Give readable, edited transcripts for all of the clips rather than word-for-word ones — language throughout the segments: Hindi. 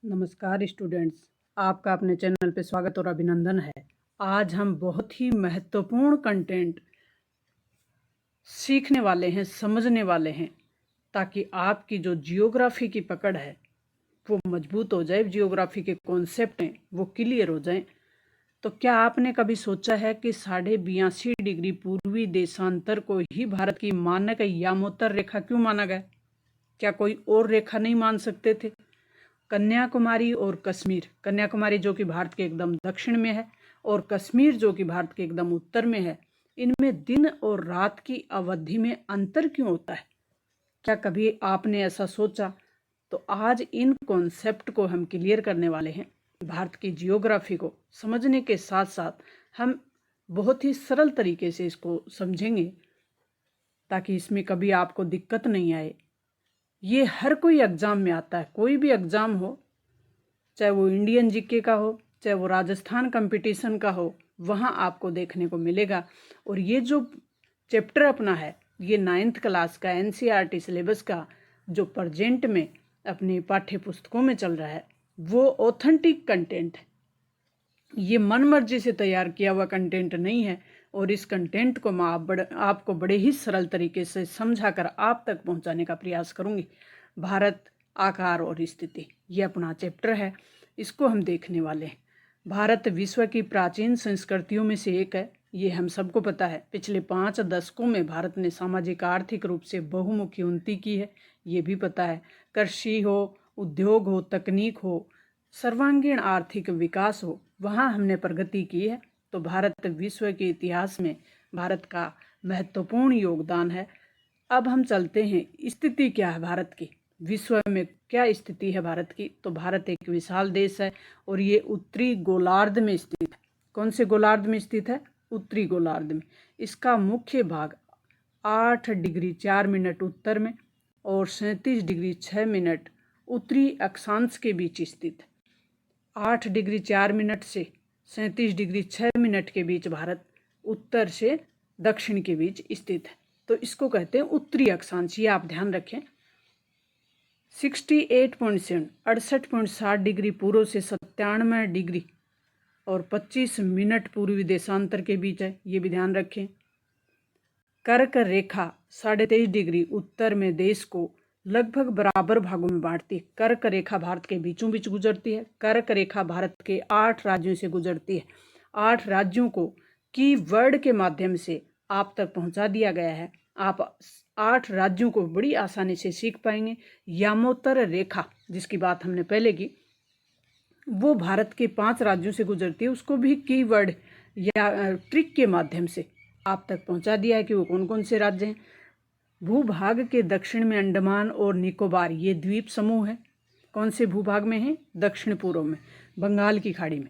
नमस्कार स्टूडेंट्स, आपका अपने चैनल पे स्वागत और अभिनंदन है। आज हम बहुत ही महत्वपूर्ण कंटेंट सीखने वाले हैं, समझने वाले हैं, ताकि आपकी जो जियोग्राफी की पकड़ है वो मजबूत हो जाए, जियोग्राफी के कॉन्सेप्ट हैं वो क्लियर हो जाएं। तो क्या आपने कभी सोचा है कि 82.5 डिग्री पूर्वी देशांतर को ही भारत की मानक यामोत्तर रेखा क्यों माना गया? क्या कोई और रेखा नहीं मान सकते थे? कन्याकुमारी और कश्मीर, कन्याकुमारी जो कि भारत के एकदम दक्षिण में है और कश्मीर जो कि भारत के एकदम उत्तर में है, इनमें दिन और रात की अवधि में अंतर क्यों होता है? क्या कभी आपने ऐसा सोचा? तो आज इन कॉन्सेप्ट को हम क्लियर करने वाले हैं। भारत की जियोग्राफी को समझने के साथ साथ हम बहुत ही सरल तरीके से इसको समझेंगे ताकि इसमें कभी आपको दिक्कत नहीं आए। ये हर कोई एग्ज़ाम में आता है, कोई भी एग्ज़ाम हो, चाहे वो इंडियन जीके का हो, चाहे वो राजस्थान कंपटीशन का हो, वहाँ आपको देखने को मिलेगा। और ये जो चैप्टर अपना है, ये 9th क्लास का एनसीईआरटी सिलेबस का जो प्रेजेंट में अपनी पाठ्य पुस्तकों में चल रहा है, वो ऑथेंटिक कंटेंट है। ये मन मर्जी से तैयार किया हुआ कंटेंट नहीं है। और इस कंटेंट को मैं आपको बड़े ही सरल तरीके से समझाकर आप तक पहुंचाने का प्रयास करूंगी। भारत, आकार और स्थिति, ये अपना चैप्टर है, इसको हम देखने वाले हैं। भारत विश्व की प्राचीन संस्कृतियों में से एक है, ये हम सबको पता है। पिछले 5 दशकों में भारत ने सामाजिक आर्थिक रूप से बहुमुखी उन्नति की है, ये भी पता है। कृषि हो, उद्योग हो, तकनीक हो, सर्वांगीण आर्थिक विकास हो, वहाँ हमने प्रगति की है। तो भारत विश्व के इतिहास में भारत का महत्वपूर्ण योगदान है। अब हम चलते हैं, स्थिति क्या है भारत की, विश्व में क्या स्थिति है भारत की। तो भारत एक विशाल देश है और ये उत्तरी गोलार्ध में स्थित है। कौन से गोलार्ध में स्थित है? उत्तरी गोलार्ध में। इसका मुख्य भाग 8 डिग्री 4 मिनट उत्तर में और 37 डिग्री 6 मिनट उत्तरी अक्षांश के बीच स्थित है। 8 डिग्री 4 मिनट से 37 डिग्री 6 मिनट के बीच भारत उत्तर से दक्षिण के बीच स्थित है। तो इसको कहते हैं उत्तरी अक्षांश, ये आप ध्यान रखें। 68.7 68.7 डिग्री पूर्व से 97 डिग्री और 25 मिनट पूर्वी देशांतर के बीच है, ये भी ध्यान रखें। कर्क रेखा 23.5 डिग्री उत्तर में देश को लगभग बराबर भागों में बांटती है। कर्क रेखा भारत के बीचों बीच गुजरती है। कर्क रेखा भारत के 8 राज्यों से गुजरती है। 8 राज्यों को कीवर्ड के माध्यम से आप तक पहुंचा दिया गया है। आप 8 राज्यों को बड़ी आसानी से सीख पाएंगे। यामोत्तर रेखा जिसकी बात हमने पहले की, वो भारत के 5 राज्यों से गुजरती है, उसको भी कीवर्ड या ट्रिक के माध्यम से आप तक पहुंचा दिया है कि वो कौन कौन से राज्य हैं। भूभाग के दक्षिण में अंडमान और निकोबार, ये द्वीप समूह है। कौन से भूभाग में है? दक्षिण पूर्व में, बंगाल की खाड़ी में।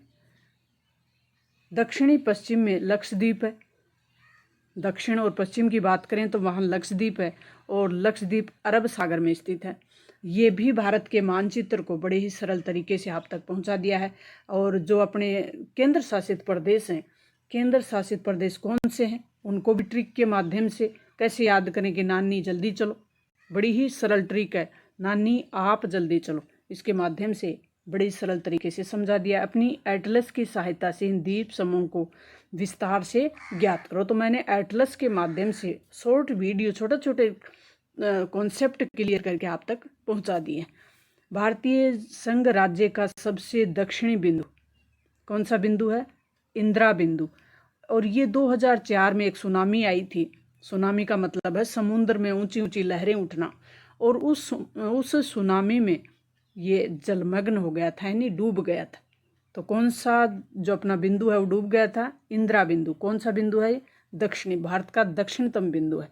दक्षिणी पश्चिम में लक्षद्वीप है। दक्षिण और पश्चिम की बात करें तो वहाँ लक्षद्वीप है और लक्षद्वीप अरब सागर में स्थित है। ये भी भारत के मानचित्र को बड़े ही सरल तरीके से आप तक पहुंचा दिया है। और जो अपने केंद्र शासित प्रदेश हैं, केंद्र शासित प्रदेश कौन से हैं, उनको भी ट्रिक के माध्यम से कैसे याद करें कि नानी जल्दी चलो, बड़ी ही सरल ट्रिक है, नानी आप जल्दी चलो, इसके माध्यम से बड़ी सरल तरीके से समझा दिया। अपनी एटलस की सहायता से इन द्वीप समूह को विस्तार से ज्ञात करो। तो मैंने एटलस के माध्यम से शॉर्ट वीडियो, छोटे छोटे कॉन्सेप्ट क्लियर करके आप तक पहुंचा दिए। भारतीय संघ राज्य का सबसे दक्षिणी बिंदु कौन सा बिंदु है? इंदिरा बिंदु। और ये 2004 में एक सुनामी आई थी। सुनामी का मतलब है समुद्र में ऊंची ऊंची लहरें उठना। और उस सुनामी में ये जलमग्न हो गया था, यानी डूब गया था। तो कौन सा जो अपना बिंदु है वो डूब गया था? इंदिरा बिंदु। कौन सा बिंदु है ये? दक्षिणी, भारत का दक्षिणतम बिंदु है।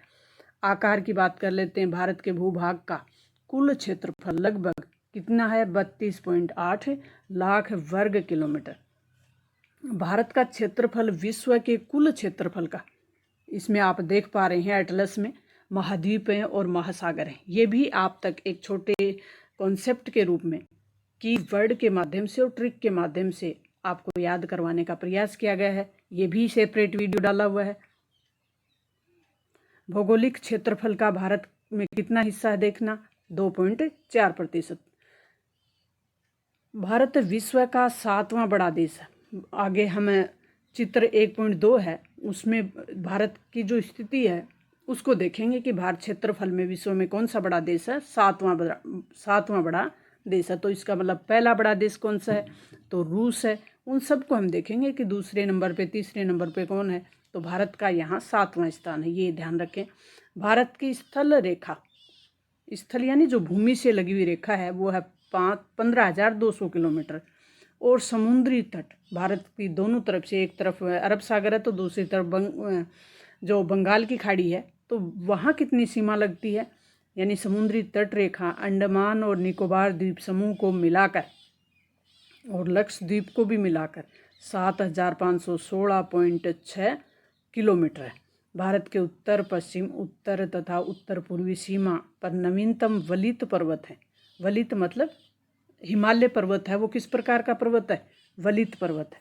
आकार की बात कर लेते हैं। भारत के भूभाग का कुल क्षेत्रफल लगभग कितना है? 32.8 लाख वर्ग किलोमीटर। भारत का क्षेत्रफल विश्व के कुल क्षेत्रफल का, इसमें आप देख पा रहे हैं एटलस में महाद्वीप हैं और महासागर हैं। ये भी आप तक एक छोटे कॉन्सेप्ट के रूप में कीवर्ड के माध्यम से और ट्रिक के माध्यम से आपको याद करवाने का प्रयास किया गया है। ये भी सेपरेट वीडियो डाला हुआ है। भौगोलिक क्षेत्रफल का भारत में कितना हिस्सा है देखना? 2.4%। भारत विश्व का 7वां बड़ा देश है। आगे हमें चित्र 1.2 है, उसमें भारत की जो स्थिति है उसको देखेंगे कि भारत क्षेत्रफल में विश्व में कौन सा बड़ा देश है। 7वां बड़ा देश है। तो इसका मतलब पहला बड़ा देश कौन सा है, तो रूस है। उन सबको हम देखेंगे कि दूसरे नंबर पे तीसरे नंबर पे कौन है, तो भारत का यहाँ 7वां स्थान है। ये ध्यान रखें। भारत की स्थल रेखा, स्थल यानी जो भूमि से लगी हुई रेखा है वो है 15,200 किलोमीटर। और समुद्री तट भारत की दोनों तरफ से, एक तरफ अरब सागर है तो दूसरी तरफ जो बंगाल की खाड़ी है, तो वहाँ कितनी सीमा लगती है, यानी समुद्री तट रेखा अंडमान और निकोबार द्वीप समूह को मिलाकर और लक्षद्वीप को भी मिलाकर 7,516.6 किलोमीटर है। भारत के उत्तर पश्चिम, उत्तर तथा उत्तर पूर्वी सीमा पर नवीनतम वलित पर्वत है। वलित मतलब हिमालय पर्वत है। वो किस प्रकार का पर्वत है, वलित पर्वत है।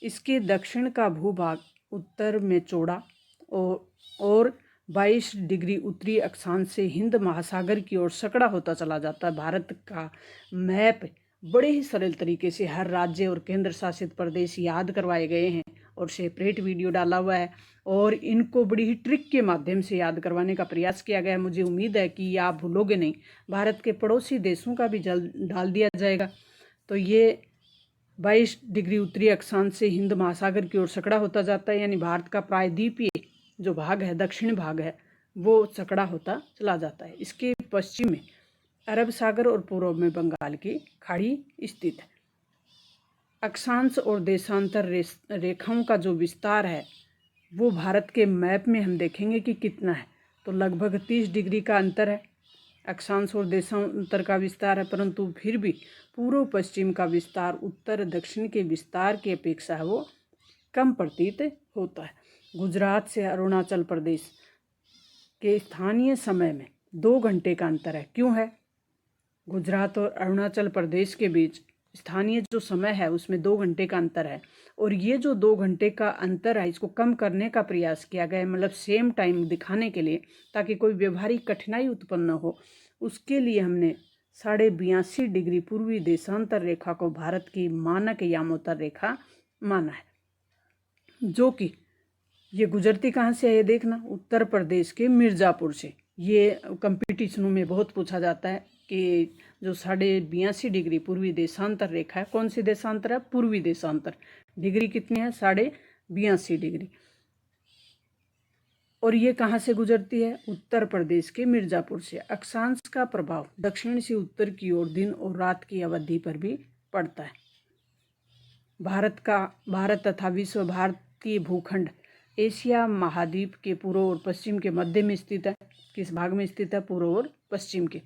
इसके दक्षिण का भूभाग उत्तर में चौड़ा और 22 डिग्री उत्तरी अक्षांश से हिंद महासागर की ओर सकड़ा होता चला जाता है। भारत का मैप बड़े ही सरल तरीके से हर राज्य और केंद्र शासित प्रदेश याद करवाए गए हैं और सेपरेट वीडियो डाला हुआ है और इनको बड़ी ही ट्रिक के माध्यम से याद करवाने का प्रयास किया गया है। मुझे उम्मीद है कि आप भूलोगे नहीं। भारत के पड़ोसी देशों का भी जल्द डाल दिया जाएगा। तो ये 22 डिग्री उत्तरी अक्षांश से हिंद महासागर की ओर सकड़ा होता जाता है, यानी भारत का प्रायद्वीपीय जो भाग है, दक्षिण भाग है, वो सकड़ा होता चला जाता है। इसके पश्चिम में अरब सागर और पूर्व में बंगाल की खाड़ी स्थित है। अक्षांश और देशांतर रेखाओं का जो विस्तार है वो भारत के मैप में हम देखेंगे कि कितना है, तो लगभग 30 डिग्री का अंतर है। अक्षांश और देशांतर का विस्तार है, परंतु फिर भी पूर्व पश्चिम का विस्तार उत्तर दक्षिण के विस्तार की अपेक्षा है वो कम प्रतीत होता है। गुजरात से अरुणाचल प्रदेश के स्थानीय समय में 2 घंटे का अंतर है। क्यों है? गुजरात और अरुणाचल प्रदेश के बीच स्थानीय जो समय है उसमें 2 घंटे का अंतर है और ये जो 2 घंटे का अंतर है इसको कम करने का प्रयास किया गया है, मतलब सेम टाइम दिखाने के लिए, ताकि कोई व्यवहारिक कठिनाई उत्पन्न न हो। उसके लिए हमने 82.5 डिग्री पूर्वी देशांतर रेखा को भारत की मानक यामोत्तर रेखा माना है, जो कि ये गुजरती कहाँ से है, ये देखना, उत्तर प्रदेश के मिर्ज़ापुर से। ये कंपटीशनों में बहुत पूछा जाता है कि जो 82.5 डिग्री पूर्वी देशांतर रेखा है, कौन सी देशांतर है, पूर्वी देशांतर, डिग्री कितनी है, 82.5 डिग्री। और ये कहाँ से गुजरती है, उत्तर प्रदेश के मिर्ज़ापुर से। अक्षांश का प्रभाव दक्षिण से उत्तर की ओर दिन और रात की अवधि पर भी पड़ता है। भारत तथा विश्व भारतीय भूखंड एशिया महाद्वीप के पूर्व और पश्चिम के मध्य में स्थित है। किस भाग में स्थित है, पूर्व और पश्चिम के।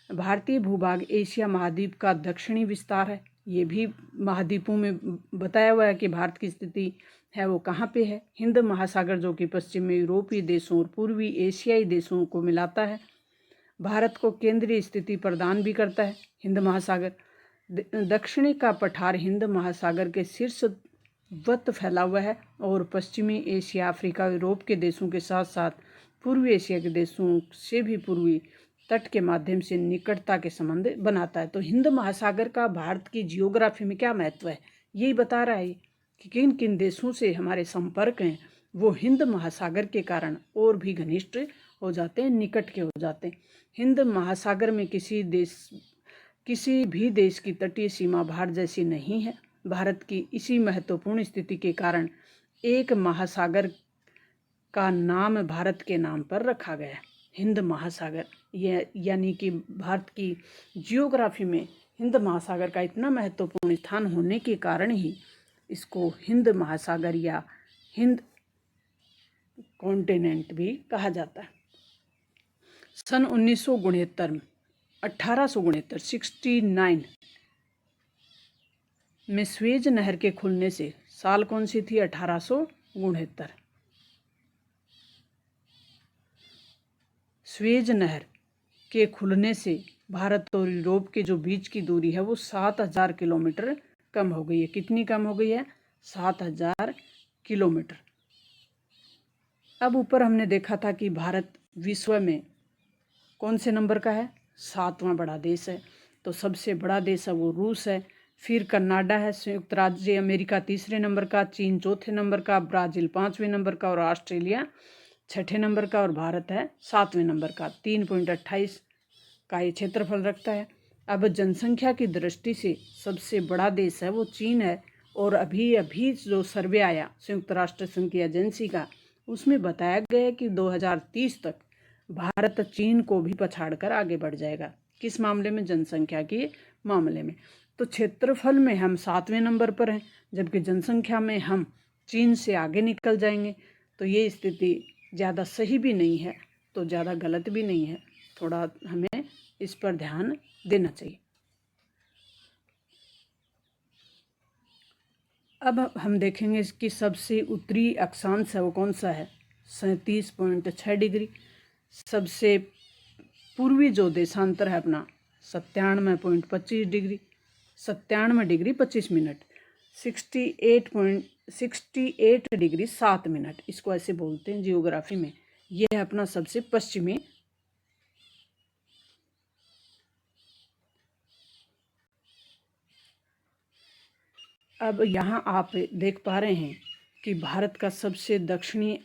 भारतीय भूभाग एशिया महाद्वीप का दक्षिणी विस्तार है। ये भी महाद्वीपों में बताया हुआ है कि भारत की स्थिति है वो कहाँ पे है। हिंद महासागर जो कि पश्चिम में यूरोपीय देशों और पूर्वी एशियाई देशों को मिलाता है। भारत को केंद्रीय स्थिति प्रदान भी करता है हिंद महासागर। दक्षिणी का पठार हिंद महासागर के शीर्षवत फैला हुआ है और पश्चिमी एशिया, अफ्रीका, यूरोप के देशों के साथ साथ पूर्वी एशिया के देशों से भी पूर्वी तट के माध्यम से निकटता के संबंध बनाता है। तो हिंद महासागर का भारत की जियोग्राफी में क्या महत्व है, यही बता रहा है कि किन किन देशों से हमारे संपर्क हैं वो हिंद महासागर के कारण और भी घनिष्ठ हो जाते हैं, निकट के हो जाते हैं। हिंद महासागर में किसी भी देश की तटीय सीमा भारत जैसी नहीं है। भारत की इसी महत्वपूर्ण स्थिति के कारण एक महासागर का नाम भारत के नाम पर रखा गया है, हिंद महासागर। यानी कि भारत की जियोग्राफी में हिंद महासागर का इतना महत्वपूर्ण स्थान होने के कारण ही इसको हिंद महासागर या हिंद कॉन्टिनेंट भी कहा जाता है। सन 1869 में स्वेज नहर के खुलने से, साल कौन सी थी, 1869। स्वेज नहर के खुलने से भारत और यूरोप के जो बीच की दूरी है वो 7,000 किलोमीटर कम हो गई है। कितनी कम हो गई है, 7,000 किलोमीटर। अब ऊपर हमने देखा था कि भारत विश्व में कौन से नंबर का है, 7वां बड़ा देश है। तो सबसे बड़ा देश है वो रूस है, फिर कनाडा है, संयुक्त राज्य अमेरिका तीसरे नंबर का, चीन चौथे नंबर का, ब्राज़ील पाँचवें नंबर का और ऑस्ट्रेलिया छठे नंबर का और भारत है सातवें नंबर का। 3.28 का ये क्षेत्रफल रखता है। अब जनसंख्या की दृष्टि से सबसे बड़ा देश है वो चीन है, और अभी अभी जो सर्वे आया संयुक्त राष्ट्र संघ की एजेंसी का, उसमें बताया गया है कि 2030 तक भारत चीन को भी पछाड़कर आगे बढ़ जाएगा। किस मामले में? जनसंख्या के मामले में। तो क्षेत्रफल में हम सातवें नंबर पर हैं, जबकि जनसंख्या में हम चीन से आगे निकल जाएंगे। तो ये स्थिति ज़्यादा सही भी नहीं है तो ज़्यादा गलत भी नहीं है, थोड़ा हमें इस पर ध्यान देना चाहिए। अब हम देखेंगे इसकी सबसे उत्तरी अक्षांश है वो कौन सा है? 37.6 डिग्री। सबसे पूर्वी जो देशांतर है अपना 97.25 degree, 97 degree 25 minute, 68 degree 7 minute, इसको ऐसे बोलते हैं जियोग्राफी में। यह है अपना सबसे पश्चिमी। अब यहाँ आप देख पा रहे हैं कि भारत का सबसे दक्षिणी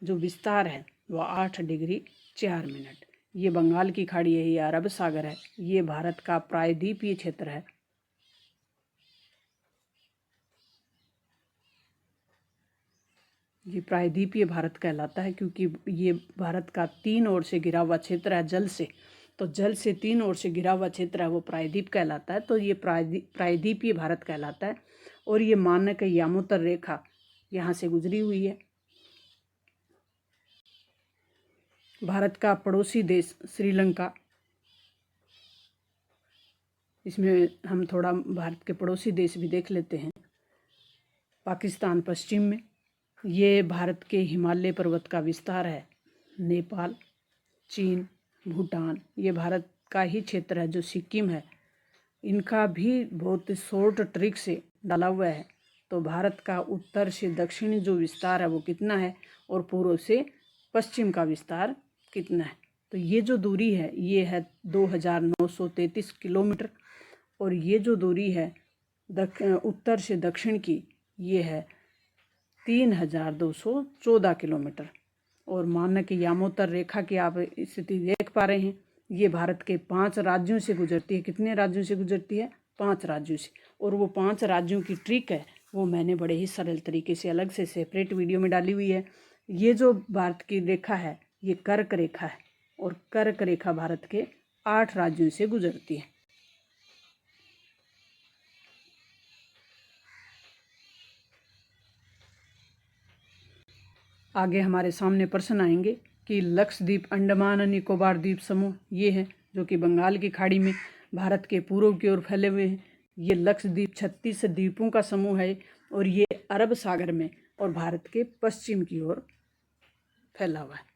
जो विस्तार है वह 8 डिग्री 4 मिनट। ये बंगाल की खाड़ी है, ये अरब सागर है, ये भारत का प्रायद्वीपीय क्षेत्र है। ये प्रायद्वीपीय भारत कहलाता है क्योंकि ये भारत का 3 ओर से घिरा हुआ क्षेत्र है जल से, तो जल से 3 ओर से घिरा हुआ क्षेत्र है वो प्रायद्वीप कहलाता है। तो ये प्रायद्वीपीय भारत कहलाता है। और ये मानक यामोत्तर रेखा यहाँ से गुजरी हुई है। भारत का पड़ोसी देश श्रीलंका, इसमें हम थोड़ा भारत के पड़ोसी देश भी देख लेते हैं। पाकिस्तान पश्चिम में, ये भारत के हिमालय पर्वत का विस्तार है। नेपाल, चीन, भूटान, ये भारत का ही क्षेत्र है। जो सिक्किम है, इनका भी बहुत शॉर्ट ट्रिक से डाला हुआ है। तो भारत का उत्तर से दक्षिण जो विस्तार है वो कितना है, और पूर्व से पश्चिम का विस्तार कितना है। तो ये जो दूरी है ये है 2933 किलोमीटर, और ये जो दूरी है उत्तर से दक्षिण की ये है 3214 किलोमीटर। और मानक यामोत्तर रेखा की आप स्थिति देख पा रहे हैं। ये भारत के 5 राज्यों से गुजरती है। कितने राज्यों से गुजरती है? 5 राज्यों से। और वो 5 राज्यों की ट्रिक है वो मैंने बड़े ही सरल तरीके से अलग से सेपरेट वीडियो में डाली हुई है। ये जो भारत की रेखा है ये कर्क रेखा है, और कर्क रेखा भारत के 8 राज्यों से गुजरती है। आगे हमारे सामने प्रश्न आएंगे कि लक्षद्वीप, अंडमान निकोबार द्वीप समूह ये है जो कि बंगाल की खाड़ी में भारत के पूर्व की ओर फैले हुए हैं। ये लक्षद्वीप 36 द्वीपों का समूह है, और ये अरब सागर में और भारत के पश्चिम की ओर फैला हुआ है।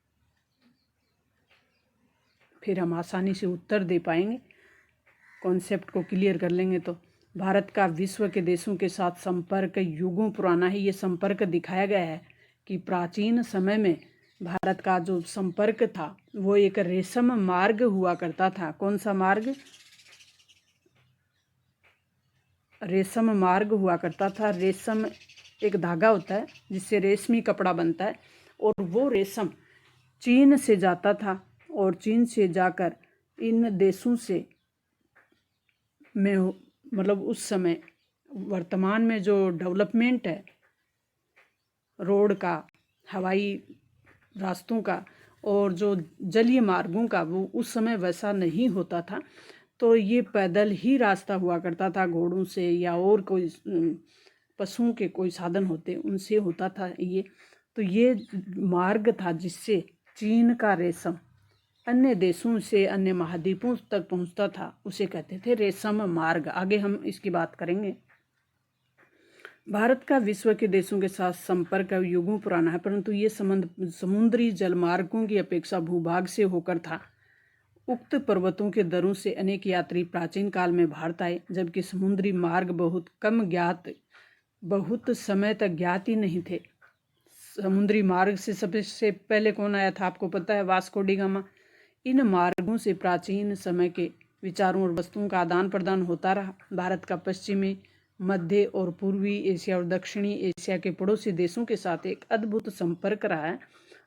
फिर हम आसानी से उत्तर दे पाएंगे, कॉन्सेप्ट को क्लियर कर लेंगे। तो भारत का विश्व के देशों के साथ संपर्क युगों पुराना है। ये संपर्क दिखाया गया है कि प्राचीन समय में भारत का जो संपर्क था वो एक रेशम मार्ग हुआ करता था। कौन सा मार्ग? रेशम मार्ग हुआ करता था। रेशम एक धागा होता है जिससे रेशमी कपड़ा बनता है, और वो रेशम चीन से जाता था, और चीन से जाकर इन देशों से में मतलब उस समय वर्तमान में जो डेवलपमेंट है रोड का, हवाई रास्तों का और जो जलीय मार्गों का, वो उस समय वैसा नहीं होता था। तो ये पैदल ही रास्ता हुआ करता था, घोड़ों से या और कोई पशुओं के कोई साधन होते उनसे होता था ये। तो ये मार्ग था जिससे चीन का रेशम अन्य देशों से अन्य महाद्वीपों तक पहुंचता था, उसे कहते थे रेशम मार्ग। आगे हम इसकी बात करेंगे। भारत का विश्व के देशों के साथ संपर्क युगों पुराना है, परंतु ये संबंध समुद्री जलमार्गों की अपेक्षा भूभाग से होकर था। उक्त पर्वतों के दरों से अनेक यात्री प्राचीन काल में भारत आए, जबकि समुद्री मार्ग बहुत समय तक ज्ञात ही नहीं थे। समुद्री मार्ग से सबसे पहले कौन आया था आपको पता है? Vasco D gamma. इन मार्गों से प्राचीन समय के विचारों और वस्तुओं का आदान प्रदान होता रहा। भारत का पश्चिमी, मध्य और पूर्वी एशिया और दक्षिणी एशिया के पड़ोसी देशों के साथ एक अद्भुत संपर्क रहा है।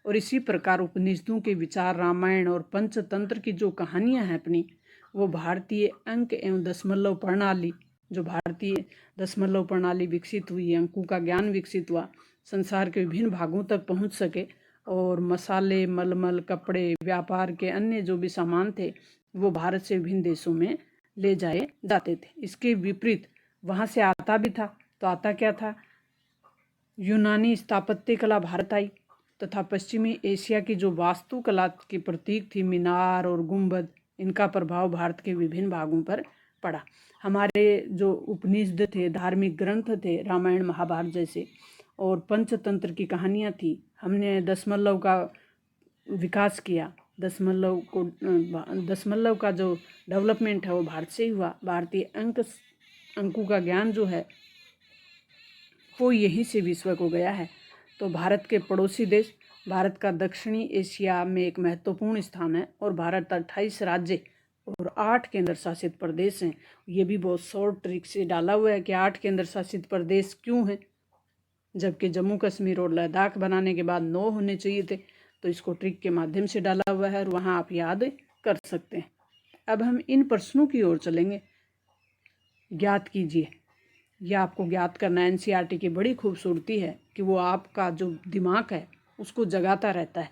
और इसी प्रकार उपनिषदों के विचार, रामायण और पंचतंत्र की जो कहानियां हैं अपनी, वो भारतीय अंक एवं दशमलव प्रणाली, जो भारतीय दशमलव प्रणाली विकसित हुई, अंकों का ज्ञान विकसित हुआ, संसार के विभिन्न भागों तक पहुंच सके। और मसाले, मलमल, कपड़े, व्यापार के अन्य जो भी सामान थे वो भारत से विभिन्न देशों में ले जाए जाते थे। इसके विपरीत वहाँ से आता भी था, तो आता क्या था? यूनानी स्थापत्य कला भारत आई तथा पश्चिमी एशिया की जो वास्तुकला की प्रतीक थी, मीनार और गुंबद, इनका प्रभाव भारत के विभिन्न भागों पर पड़ा। हमारे जो उपनिषद थे, धार्मिक ग्रंथ थे, रामायण महाभारत जैसे, और पंचतंत्र की कहानियाँ थी, हमने दशमलव का विकास किया। दशमलव का जो डेवलपमेंट है वो भारत से ही हुआ। भारतीय अंकों का ज्ञान जो है वो यहीं से विश्व को गया है। तो भारत के पड़ोसी देश, भारत का दक्षिणी एशिया में एक महत्वपूर्ण स्थान है और भारत 28 राज्य और 8 केंद्र शासित प्रदेश हैं। ये भी बहुत शॉर्ट ट्रिक से डाला हुआ है कि 8 केंद्र शासित प्रदेश क्यों हैं, जबकि जम्मू कश्मीर और लद्दाख बनाने के बाद 9 होने चाहिए थे। तो इसको ट्रिक के माध्यम से डाला हुआ है और वहाँ आप याद कर सकते हैं। अब हम इन प्रश्नों की ओर चलेंगे। ज्ञात कीजिए, यह आपको ज्ञात करना है। एनसीईआरटी की बड़ी खूबसूरती है कि वो आपका जो दिमाग है उसको जगाता रहता है।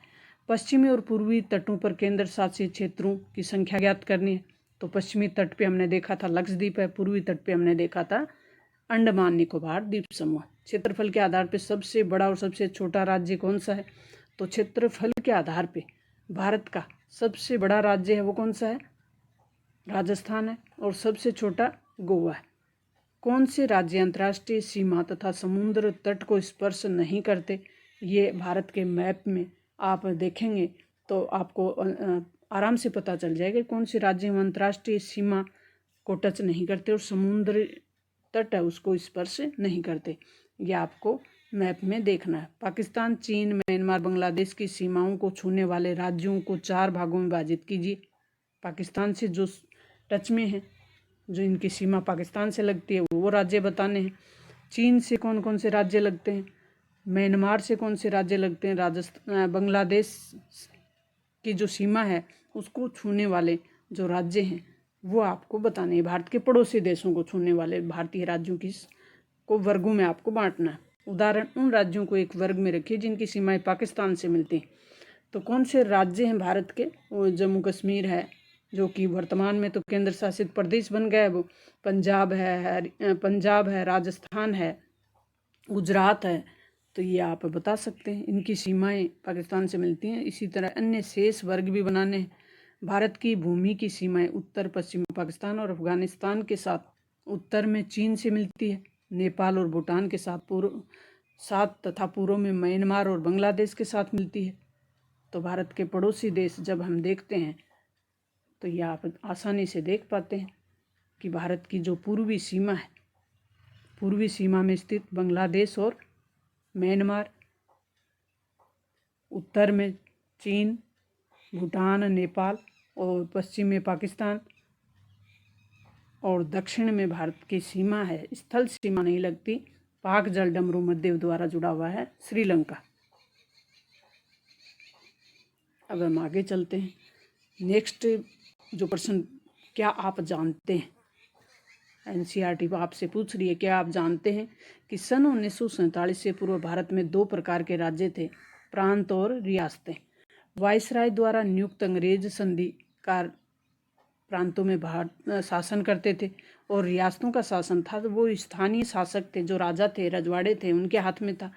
पश्चिमी और पूर्वी तटों पर केंद्र शासित क्षेत्रों की संख्या ज्ञात करनी है। तो पश्चिमी तट पे हमने देखा था लक्षद्वीप है, पूर्वी तट पे हमने देखा था अंडमान निकोबार द्वीप समूह। क्षेत्रफल के आधार पर सबसे बड़ा और सबसे छोटा राज्य कौन सा है? तो क्षेत्रफल के आधार पे भारत का सबसे बड़ा राज्य है वो कौन सा है? राजस्थान है। और सबसे छोटा गोवा है। कौन से राज्य अंतर्राष्ट्रीय सीमा तथा समुद्र तट को स्पर्श नहीं करते? ये भारत के मैप में आप देखेंगे तो आपको आराम से पता चल जाएगा कौन से राज्य अंतर्राष्ट्रीय सीमा को टच नहीं करते और समुद्र तट है उसको स्पर्श नहीं करते। ये आपको मैप में देखना है। पाकिस्तान, चीन, म्यांमार, बांग्लादेश की सीमाओं को छूने वाले राज्यों को 4 भागों में विभाजित कीजिए। पाकिस्तान से जो टच में है, जो इनकी सीमा पाकिस्तान से लगती है, वो राज्य बताने हैं। चीन से कौन कौन से राज्य लगते हैं, म्यांमार से कौन से राज्य लगते हैं, बांग्लादेश की जो सीमा है उसको छूने वाले जो राज्य हैं वो आपको बताने हैं। भारत के पड़ोसी देशों को छूने वाले भारतीय राज्यों की को वर्गों में आपको बांटना है। उदाहरण, उन राज्यों को एक वर्ग में रखिए जिनकी सीमाएं पाकिस्तान से मिलती हैं। तो कौन से राज्य हैं भारत के? वो जम्मू कश्मीर है, जो कि वर्तमान में तो केंद्र शासित प्रदेश बन गया है। वो पंजाब है, राजस्थान है, गुजरात है। तो ये आप बता सकते हैं, इनकी सीमाएं पाकिस्तान से मिलती हैं। इसी तरह अन्य शेष वर्ग भी बनाने हैं। भारत की भूमि की सीमाएं उत्तर पश्चिम पाकिस्तान और अफगानिस्तान के साथ, उत्तर में चीन से मिलती है, नेपाल और भूटान के साथ तथा पूर्व में म्यांमार और बांग्लादेश के साथ मिलती है। तो भारत के पड़ोसी देश जब हम देखते हैं तो ये आप आसानी से देख पाते हैं कि भारत की जो पूर्वी सीमा है, पूर्वी सीमा में स्थित बांग्लादेश और म्यांमार, उत्तर में चीन, भूटान, नेपाल और पश्चिम में पाकिस्तान, और दक्षिण में भारत की सीमा है, स्थल सीमा नहीं लगती, पाक जल डमरू मध्य द्वारा जुड़ा हुआ है, श्रीलंका। अब हम आगे चलते हैं। नेक्स्ट जो प्रश्न, क्या आप जानते हैं, एनसीईआरटी आपसे पूछ रही है, क्या आप जानते हैं कि सन 1947 से पूर्व भारत में 2 प्रकार के राज्य थे, प्रांत और रियासतें। वायसराय द्वारा नियुक्त अंग्रेज संधिकार प्रांतों में शासन करते थे और रियासतों का शासन था तो वो स्थानीय शासक थे, जो राजा थे, रजवाड़े थे, उनके हाथ में था।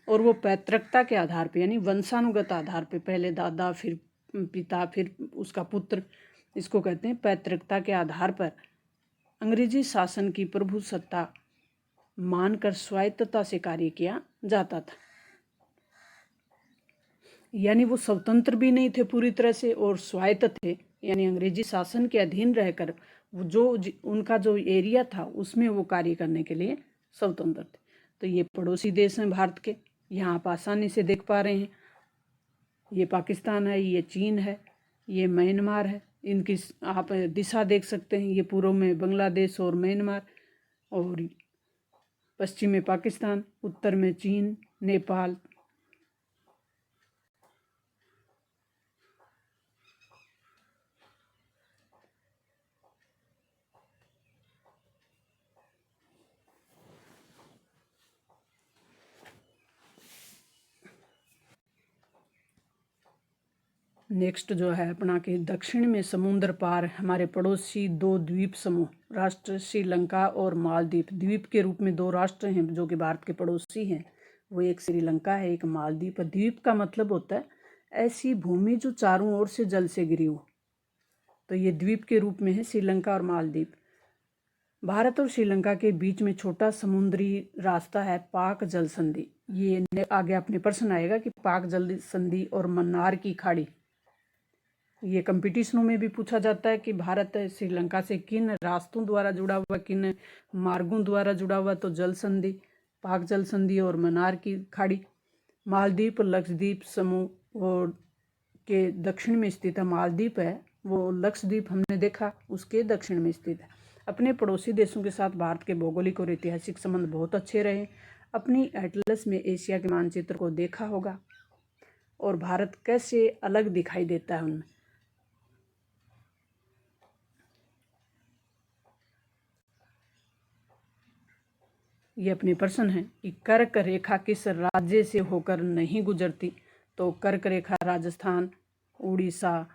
और वो पैतृकता के आधार पे, यानी वंशानुगत आधार पे, पहले दादा, फिर पिता, फिर उसका पुत्र, इसको कहते हैं पैतृकता के आधार पर अंग्रेजी शासन की प्रभु सत्ता मानकर स्वायत्तता से कार्य किया जाता था। यानी वो स्वतंत्र भी नहीं थे पूरी तरह से और स्वायत्त थे, यानी अंग्रेजी शासन के अधीन रहकर जो उनका जो एरिया था उसमें वो कार्य करने के लिए स्वतंत्र थे। तो ये पड़ोसी देश हैं भारत के, यहाँ आप आसानी से देख पा रहे हैं। ये पाकिस्तान है, ये चीन है, ये म्यांमार है इनकी आप दिशा देख सकते हैं। ये पूर्व में बांग्लादेश और म्यांमार, और पश्चिम में पाकिस्तान, उत्तर में चीन, नेपाल। नेक्स्ट जो है अपना के दक्षिण में समुद्र पार हमारे पड़ोसी दो द्वीप समूह राष्ट्र श्रीलंका और मालदीव। द्वीप के रूप में दो राष्ट्र हैं जो कि भारत के पड़ोसी हैं, वो एक श्रीलंका है, एक मालदीव। द्वीप का मतलब होता है ऐसी भूमि जो चारों ओर से जल से घिरी हो, तो ये द्वीप के रूप में है श्रीलंका और मालदीव। भारत और श्रीलंका के बीच में छोटा समुद्री रास्ता है पाक जल संधि। ये आगे अपने प्रश्न आएगा कि पाक जल संधि और मन्नार की खाड़ी, ये कंपटीशनों में भी पूछा जाता है कि भारत श्रीलंका से किन रास्तों द्वारा जुड़ा हुआ, किन मार्गों द्वारा जुड़ा हुआ, तो जल संधि, पाक जल संधि और मन्नार की खाड़ी। मालदीव लक्षद्वीप समूह और के दक्षिण में स्थित है। मालदीव है वो लक्षद्वीप हमने देखा उसके दक्षिण में स्थित है। अपने पड़ोसी देशों के साथ भारत के भौगोलिक और ऐतिहासिक संबंध बहुत अच्छे रहे। अपनी एटलस में एशिया के मानचित्र को देखा होगा और भारत कैसे अलग दिखाई देता है उनमें। ये अपने प्रश्न है कि कर्क रेखा किस राज्य से होकर नहीं गुजरती, तो कर्क रेखा राजस्थान, उड़ीसा,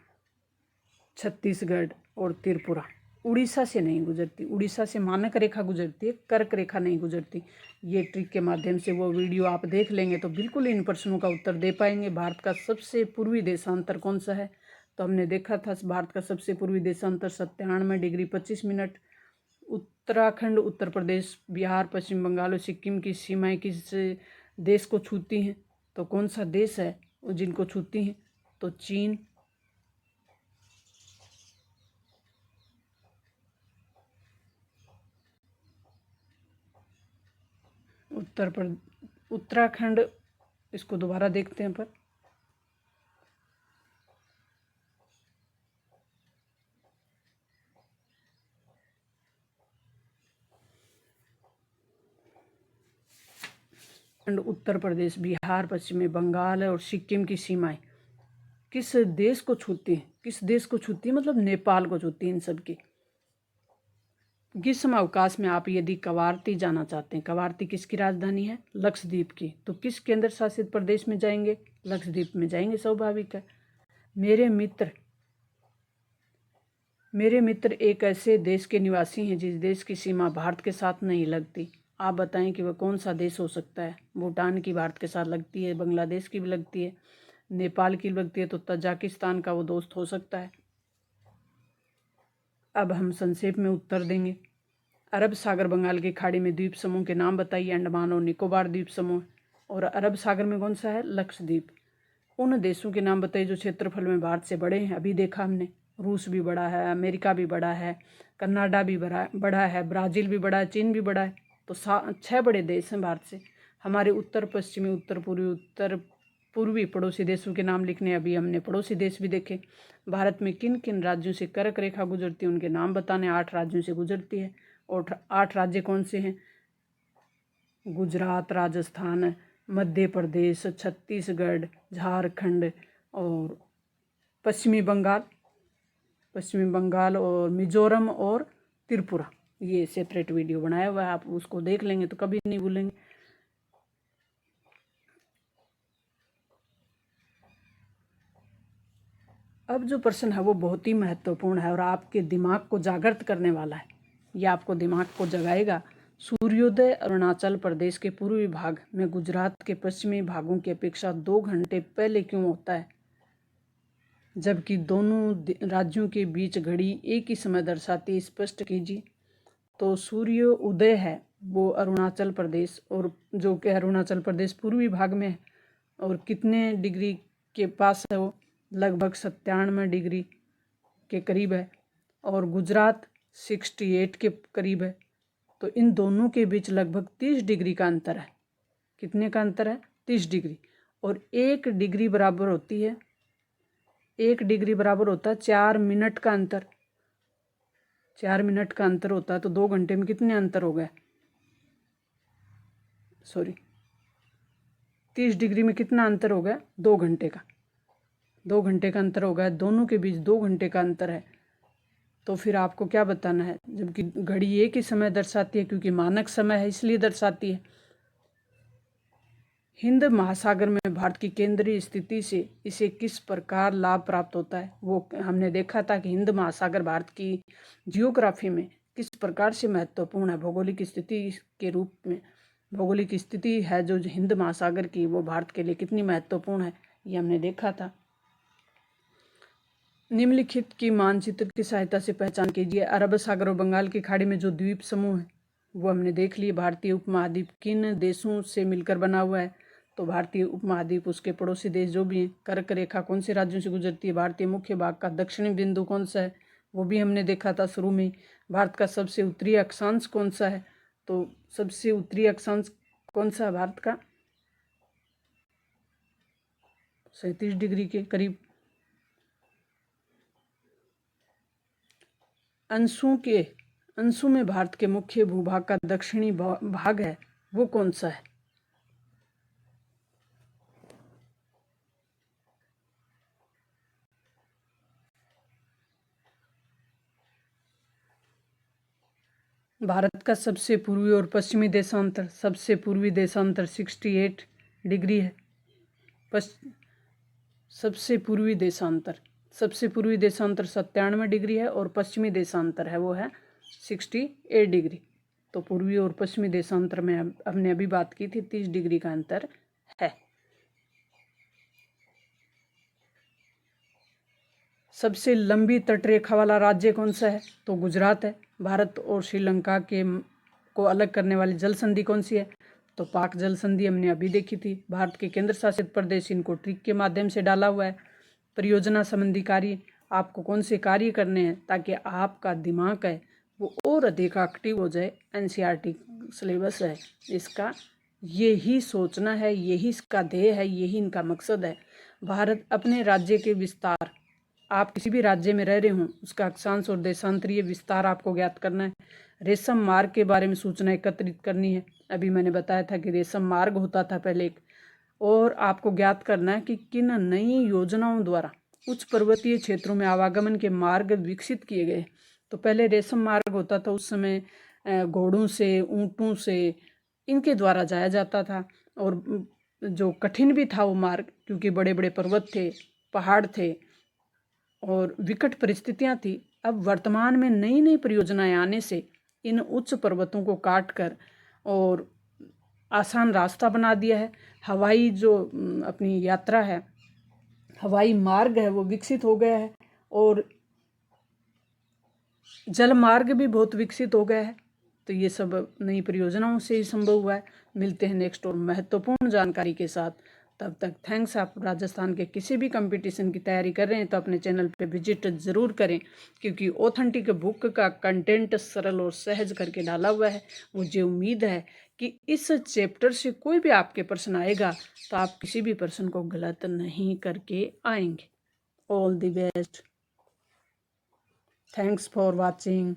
छत्तीसगढ़ और त्रिपुरा। उड़ीसा से नहीं गुजरती, उड़ीसा से मानक रेखा गुजरती है, कर्क रेखा नहीं गुजरती। ये ट्रिक के माध्यम से वो वीडियो आप देख लेंगे तो बिल्कुल इन प्रश्नों का उत्तर दे पाएंगे। भारत का सबसे पूर्वी देशांतर कौन सा है, तो हमने देखा था भारत का सबसे पूर्वी देशांतर 97 डिग्री 25 मिनट। उत्तराखंड, उत्तर प्रदेश, बिहार, पश्चिम बंगाल और सिक्किम की सीमाएं किस देश को छूती हैं, तो कौन सा देश है वो जिनको छूती हैं, तो चीन। उत्तराखंड, इसको दोबारा देखते हैं पर उत्तर प्रदेश, बिहार, पश्चिमी बंगाल और सिक्किम की सीमाएं किस देश को छूती हैं, किस देश को छूती है मतलब नेपाल को छूती है इन सब की। ग्रीष्म अवकाश में आप यदि कवारती जाना चाहते हैं, कवारती किसकी राजधानी है, लक्षद्वीप की, तो किस केंद्र शासित प्रदेश में जाएंगे, लक्षद्वीप में जाएंगे, स्वाभाविक है। मेरे मित्र एक ऐसे देश के निवासी हैं जिस देश की सीमा भारत के साथ नहीं लगती। आप बताएं कि वह कौन सा देश हो सकता है। भूटान की भारत के साथ लगती है, बांग्लादेश की भी लगती है, नेपाल की लगती है, तो तजाकिस्तान का वो दोस्त हो सकता है। अब हम संक्षेप में उत्तर देंगे। अरब सागर बंगाल की खाड़ी में द्वीप समूह के नाम बताइए। अंडमान और निकोबार द्वीप समूह, और अरब सागर में कौन सा है, लक्षद्वीप। उन देशों के नाम बताइए जो क्षेत्रफल में भारत से बड़े हैं। अभी देखा हमने, रूस भी बड़ा है, अमेरिका भी बड़ा है, कनाडा भी बड़ा है, ब्राज़ील भी बड़ा है, चीन भी बड़ा है, तो 6 बड़े देश हैं भारत से। हमारे उत्तर पश्चिमी, उत्तर पूर्वी, उत्तर पूर्वी पड़ोसी देशों के नाम लिखने। अभी हमने पड़ोसी देश भी देखे। भारत में किन किन राज्यों से कर्क रेखा गुजरती है उनके नाम बताने। 8 राज्यों से गुजरती है, और 8 राज्य कौन से हैं, गुजरात, राजस्थान, मध्य प्रदेश, छत्तीसगढ़, झारखंड और पश्चिमी बंगाल और मिजोरम और त्रिपुरा। ये सेपरेट वीडियो बनाया हुआ है, आप उसको देख लेंगे तो कभी नहीं भूलेंगे। अब जो प्रश्न है वो बहुत ही महत्वपूर्ण है और आपके दिमाग को जागृत करने वाला है। ये आपको दिमाग को जगाएगा। सूर्योदय अरुणाचल प्रदेश के पूर्वी भाग में गुजरात के पश्चिमी भागों की अपेक्षा 2 घंटे पहले क्यों होता है, जबकि दोनों राज्यों के बीच घड़ी एक ही समय दर्शाती है, स्पष्ट कीजिए। तो सूर्य उदय है वो अरुणाचल प्रदेश, और जो कि अरुणाचल प्रदेश पूर्वी भाग में है, और कितने डिग्री के पास है वो, लगभग 97 डिग्री के करीब है, और गुजरात 68 के करीब है। तो इन दोनों के बीच लगभग 30 डिग्री का अंतर है। कितने का अंतर है, 30 डिग्री। और 1 डिग्री बराबर होती है 1 डिग्री बराबर होता है 4 मिनट का अंतर। 4 मिनट का अंतर होता है तो 2 घंटे में कितने अंतर हो गए? सॉरी, 30 डिग्री में कितना अंतर हो गया? 2 घंटे का। 2 घंटे का अंतर हो गया, दोनों के बीच 2 घंटे का अंतर है। तो फिर आपको क्या बताना है? जबकि घड़ी एक ही समय दर्शाती है, क्योंकि मानक समय है इसलिए दर्शाती है। हिंद महासागर में भारत की केंद्रीय स्थिति से इसे किस प्रकार लाभ प्राप्त होता है? वो हमने देखा था कि हिंद महासागर भारत की जियोग्राफी में किस प्रकार से महत्वपूर्ण है। भौगोलिक स्थिति के रूप में भौगोलिक स्थिति है जो हिंद महासागर की, वो भारत के लिए कितनी महत्वपूर्ण है, ये हमने देखा था। निम्नलिखित की मानचित्र की सहायता से पहचान कीजिए। अरब सागर और बंगाल की खाड़ी में जो द्वीप समूह है वो हमने देख लिए। भारतीय उपमहाद्वीप किन देशों से मिलकर बना हुआ है? तो भारतीय उपमहाद्वीप, उसके पड़ोसी देश जो भी हैं। कर्क रेखा कौन से राज्यों से गुजरती है? भारतीय मुख्य भाग का दक्षिणी बिंदु कौन सा है? वो भी हमने देखा था शुरू में। भारत का सबसे उत्तरी अक्षांश कौन सा है? तो सबसे उत्तरी अक्षांश कौन सा है भारत का? 37 डिग्री के करीब। अंशों में भारत के मुख्य भूभाग का दक्षिणी भाग है, वो कौन सा है? भारत का सबसे पूर्वी और पश्चिमी देशांतर 68 डिग्री है। सबसे पूर्वी देशांतर 97 डिग्री है और पश्चिमी देशांतर है वो है 68 डिग्री। तो पूर्वी और पश्चिमी देशांतर में हमने अभी बात की थी 30 डिग्री का अंतर है। सबसे लंबी तटरेखा वाला राज्य कौन सा है? तो गुजरात है। भारत और श्रीलंका को अलग करने वाली जल संधि कौन सी है? तो पाक जल संधि हमने अभी देखी थी। भारत के केंद्र शासित प्रदेश इनको ट्रिक के माध्यम से डाला हुआ है। परियोजना संबंधी कार्य, आपको कौन से कार्य करने हैं ताकि आपका दिमाग है वो और अधिक एक्टिव हो जाए। एनसीईआरटी सिलेबस है इसका, यही सोचना है, यही इसका ध्येय है, यही इनका मकसद है। भारत अपने राज्य के विस्तार, आप किसी भी राज्य में रह रहे हों उसका अक्षांश और देशांतरीय विस्तार आपको ज्ञात करना है। रेशम मार्ग के बारे में सूचना एकत्रित करनी है। अभी मैंने बताया था कि रेशम मार्ग होता था पहले एक। और आपको ज्ञात करना है कि किन नई योजनाओं द्वारा उच्च पर्वतीय क्षेत्रों में आवागमन के मार्ग विकसित किए गए। तो पहले रेशम मार्ग होता था, उस समय घोड़ों से, ऊँटों से, इनके द्वारा जाया जाता था। और जो कठिन भी था वो मार्ग, क्योंकि बड़े बड़े पर्वत थे, पहाड़ थे और विकट परिस्थितियां थी। अब वर्तमान में नई नई परियोजनाएं आने से इन उच्च पर्वतों को काटकर और आसान रास्ता बना दिया है। हवाई जो अपनी यात्रा है, हवाई मार्ग है वो विकसित हो गया है और जल मार्ग भी बहुत विकसित हो गया है। तो ये सब नई परियोजनाओं से ही संभव हुआ है। मिलते हैं नेक्स्ट और महत्वपूर्ण जानकारी के साथ। तब तक थैंक्स। आप राजस्थान के किसी भी कंपटीशन की तैयारी कर रहे हैं तो अपने चैनल पे विजिट ज़रूर करें, क्योंकि ऑथेंटिक बुक का कंटेंट सरल और सहज करके डाला हुआ है। मुझे उम्मीद है कि इस चैप्टर से कोई भी आपके प्रश्न आएगा तो आप किसी भी प्रश्न को गलत नहीं करके आएंगे। All the best. Thanks for watching.